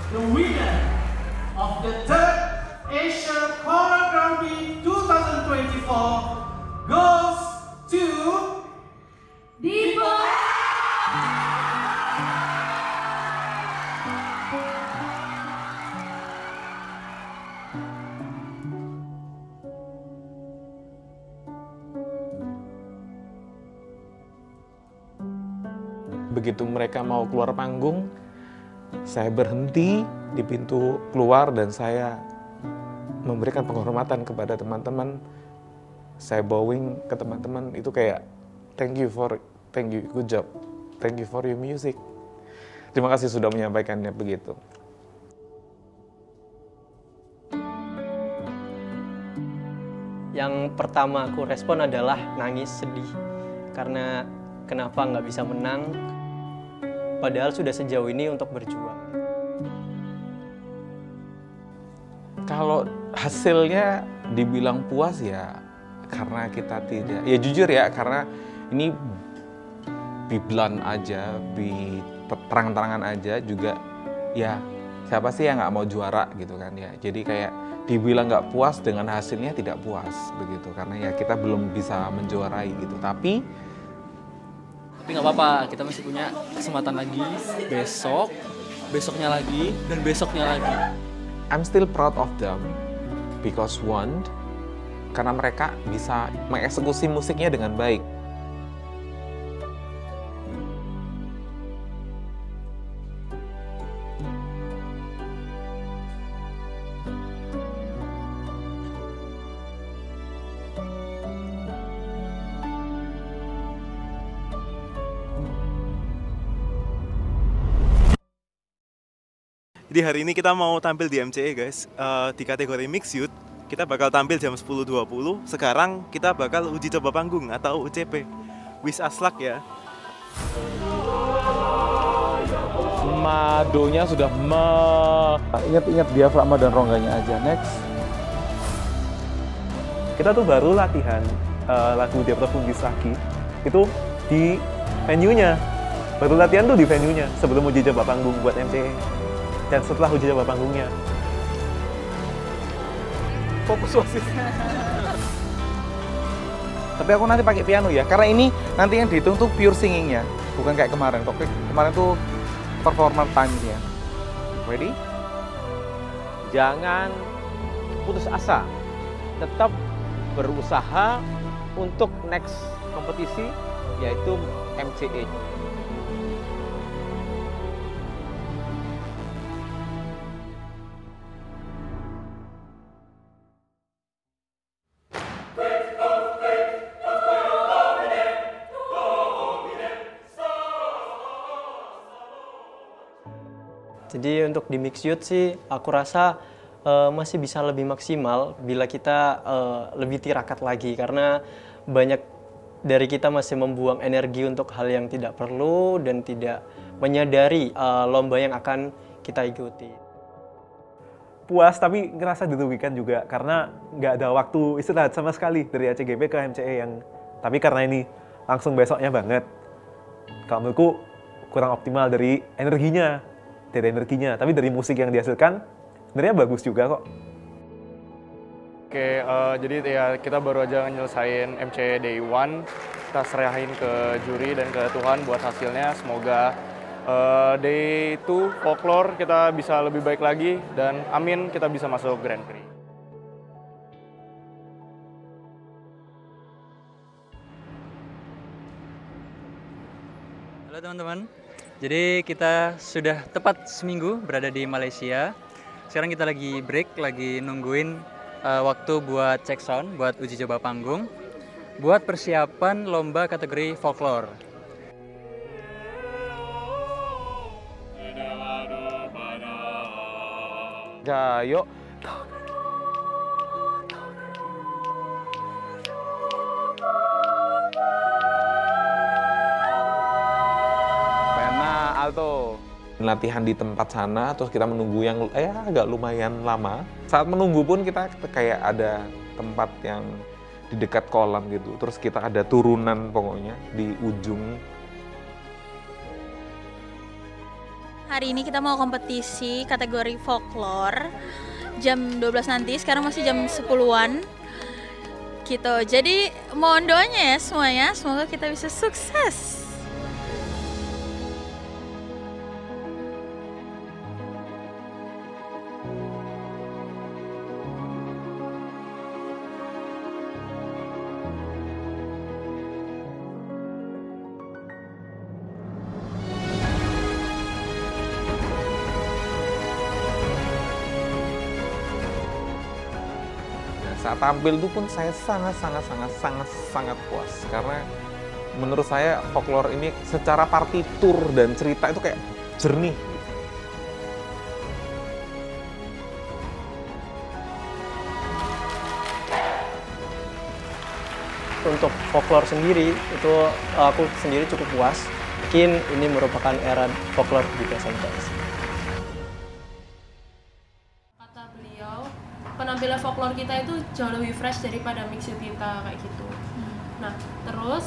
the winner of the third Asia Choreography 2024 goes to Dipo. Begitu mereka mau keluar panggung, saya berhenti di pintu keluar dan saya memberikan penghormatan kepada teman-teman. Saya bowing ke teman-teman, itu kayak thank you, good job, thank you for your music. Terima kasih sudah menyampaikannya begitu. Yang pertama aku respon adalah nangis, sedih. Karena kenapa nggak bisa menang, padahal sudah sejauh ini untuk berjuang. Kalau hasilnya dibilang puas ya karena kita tidak, ya jujur ya, karena ini biblan aja, terang-terangan aja juga, ya siapa sih yang nggak mau juara gitu kan ya. Jadi kayak dibilang nggak puas dengan hasilnya tidak puas begitu, karena ya kita belum bisa menjuarai gitu. Tapi nggak apa-apa, kita masih punya kesempatan lagi, besok, besoknya lagi, dan besoknya lagi. I'm still proud of them because one, karena mereka bisa mengeksekusi musiknya dengan baik. Jadi hari ini kita mau tampil di MCE guys, di kategori Mixed Youth. Kita bakal tampil jam 10.20. Sekarang kita bakal uji coba panggung atau UCP. Wish us luck ya. Madonya sudah ingat diafragma dan rongganya aja. Next. Kita tuh baru latihan lagu Diafragma lagi. Itu di venue-nya. Baru latihan tuh di venue-nya sebelum uji coba panggung buat MCE. Dan setelah uji coba panggungnya, fokus wasit. Tapi aku nanti pakai piano ya, karena ini nanti yang dihitung tuh pure singingnya, bukan kayak kemarin. Kemarin tuh performance time-nya. Ready? Jangan putus asa, tetap berusaha untuk next kompetisi, yaitu MCE. Jadi untuk di Mixed Youth sih, aku rasa masih bisa lebih maksimal bila kita lebih tirakat lagi. Karena banyak dari kita masih membuang energi untuk hal yang tidak perlu dan tidak menyadari lomba yang akan kita ikuti. Puas tapi ngerasa dirugikan juga karena nggak ada waktu istirahat sama sekali dari ACGP ke MCE yang. Tapi karena ini langsung besoknya banget, kalau menurutku kurang optimal dari energinya. Tapi dari musik yang dihasilkan sebenarnya bagus juga kok. Oke, jadi ya kita baru aja nyelesain MCE Day 1, kita serahin ke juri dan ke Tuhan buat hasilnya. Semoga Day 2 Folklore kita bisa lebih baik lagi dan amin kita bisa masuk Grand Prix. Halo teman-teman, jadi kita sudah tepat seminggu berada di Malaysia. Sekarang kita lagi break, lagi nungguin waktu buat cek sound, buat uji coba panggung, buat persiapan lomba kategori folklore. Gayo. Pena alto. Latihan di tempat sana, terus kita menunggu yang agak lumayan lama. Saat menunggu pun kita kayak ada tempat yang di dekat kolam gitu. Terus kita ada turunan pokoknya di ujung. Hari ini kita mau kompetisi kategori folklore jam 12 nanti, sekarang masih jam 10-an gitu. Jadi mohon doanya ya semuanya, semoga kita bisa sukses. Saat tampil itu pun saya sangat puas karena menurut saya folklore ini secara partitur dan cerita itu kayak jernih. Untuk folklore sendiri itu aku sendiri cukup puas. Mungkin ini merupakan era folklore di PSMTS. Kata beliau, penampilan folklore kita itu jauh lebih fresh daripada mixed kita kayak gitu. Nah, terus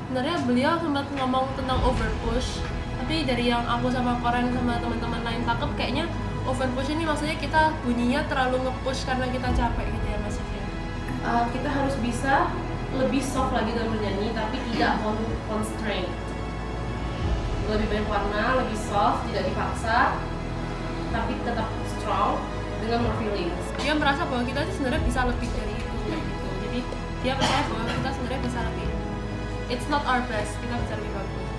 sebenarnya beliau sempat ngomong tentang overpush, tapi dari yang aku sama Koren sama teman-teman lain tangkap kayaknya overpush ini maksudnya kita bunyinya terlalu nge-push karena kita capek gitu ya Mas ya. Kita harus bisa lebih soft lagi dalam bernyanyi tapi tidak constraint. Lebih banyak warna, lebih soft, tidak dipaksa, tapi tetap strong dengan more feelings. Dia merasa bahwa kita sebenarnya bisa lebih dari itu kayak gitu. Jadi dia percaya bahwa kita sebenarnya bisa lebih. It's not our best, kita bisa lebih bagus.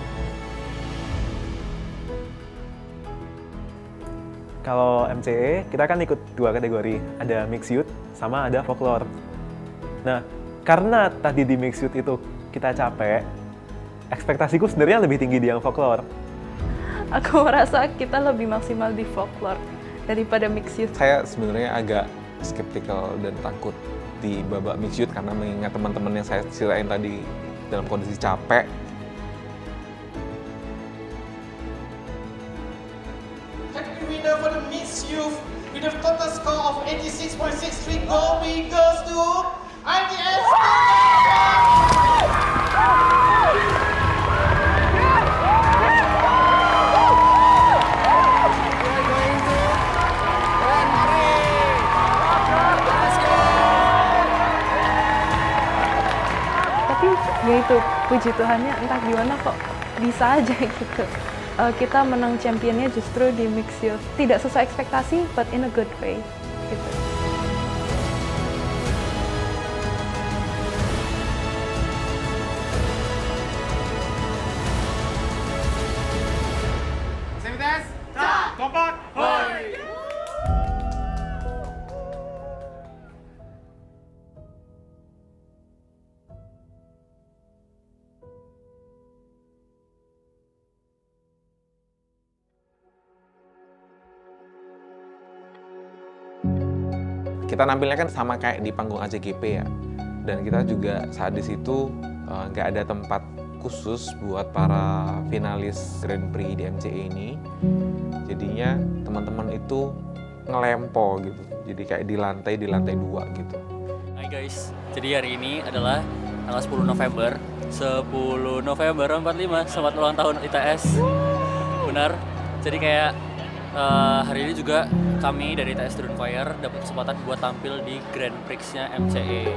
Kalau MCE, kita kan ikut 2 kategori, ada mixed youth sama ada folklore. Nah, karena tadi di mixed youth itu kita capek, ekspektasiku sebenarnya lebih tinggi di yang folklore. Aku merasa kita lebih maksimal di folklore daripada mixed youth. Saya sebenarnya agak skeptikal dan takut di babak mixed youth karena mengingat teman-teman yang saya ceritain tadi dalam kondisi capek. Category winner for the Miss Youth with a total score of 86.63 goes to ITS. Tapi ya itu, puji Tuhannya entah gimana kok bisa aja gitu. Kita menang championnya justru di mixed youth. Tidak sesuai ekspektasi, but in a good way gitu. Kompak, hoi! Kita nampilnya kan sama kayak di panggung ACGP ya, dan kita juga saat di situ nggak ada tempat khusus buat para finalis Grand Prix di MCE ini. Jadinya teman-teman itu ngelempo gitu, jadi kayak di lantai 2 gitu. Hai guys, jadi hari ini adalah tanggal 10 November 45, selamat ulang tahun ITS. Benar, jadi kayak hari ini juga kami dari ITS Student Choir dapat kesempatan buat tampil di Grand Prix-nya MCE.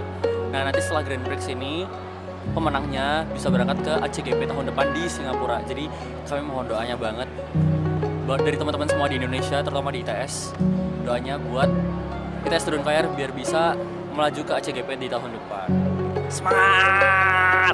Nah nanti setelah Grand Prix ini, pemenangnya bisa berangkat ke ACGP tahun depan di Singapura. Jadi kami mohon doanya banget buat dari teman-teman semua di Indonesia, terutama di ITS, doanya buat ITS Student Choir biar bisa melaju ke ACGP di tahun depan. Semangat!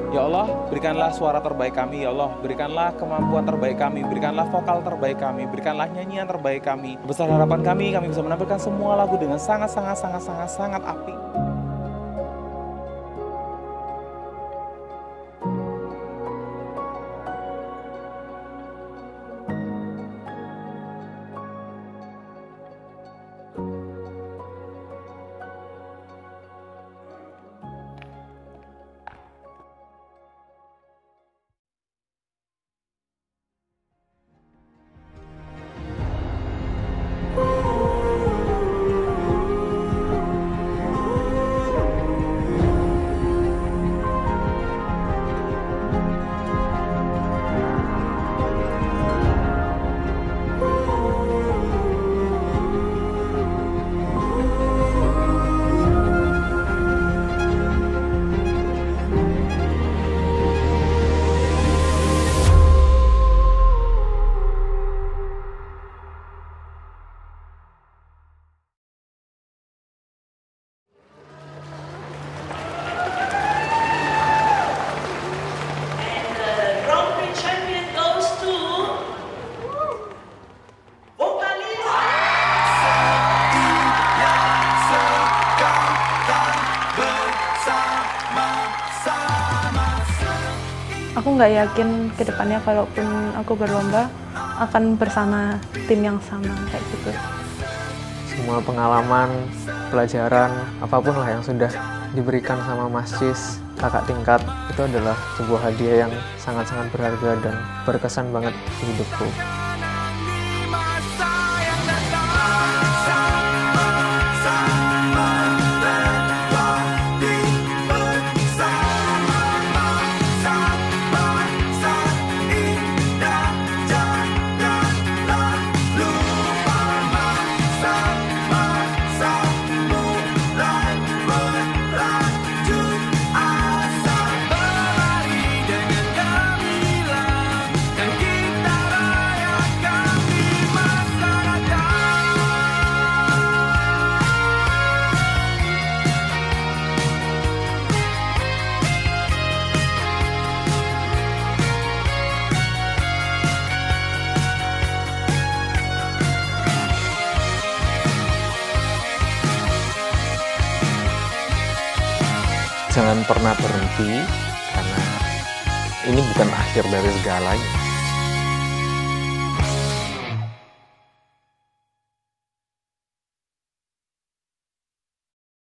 Ya Allah, berikanlah suara terbaik kami, ya Allah. Berikanlah kemampuan terbaik kami, berikanlah vokal terbaik kami, berikanlah nyanyian terbaik kami. Besar harapan kami bisa menampilkan semua lagu dengan sangat apik. aku nggak yakin kedepannya kalaupun aku berlomba akan bersama tim yang sama kayak gitu. Semua pengalaman, pelajaran, apapun lah yang sudah diberikan sama Mas Cis, kakak tingkat, itu adalah sebuah hadiah yang sangat-sangat berharga dan berkesan banget di hidupku. Jangan pernah berhenti, karena ini bukan akhir dari segalanya.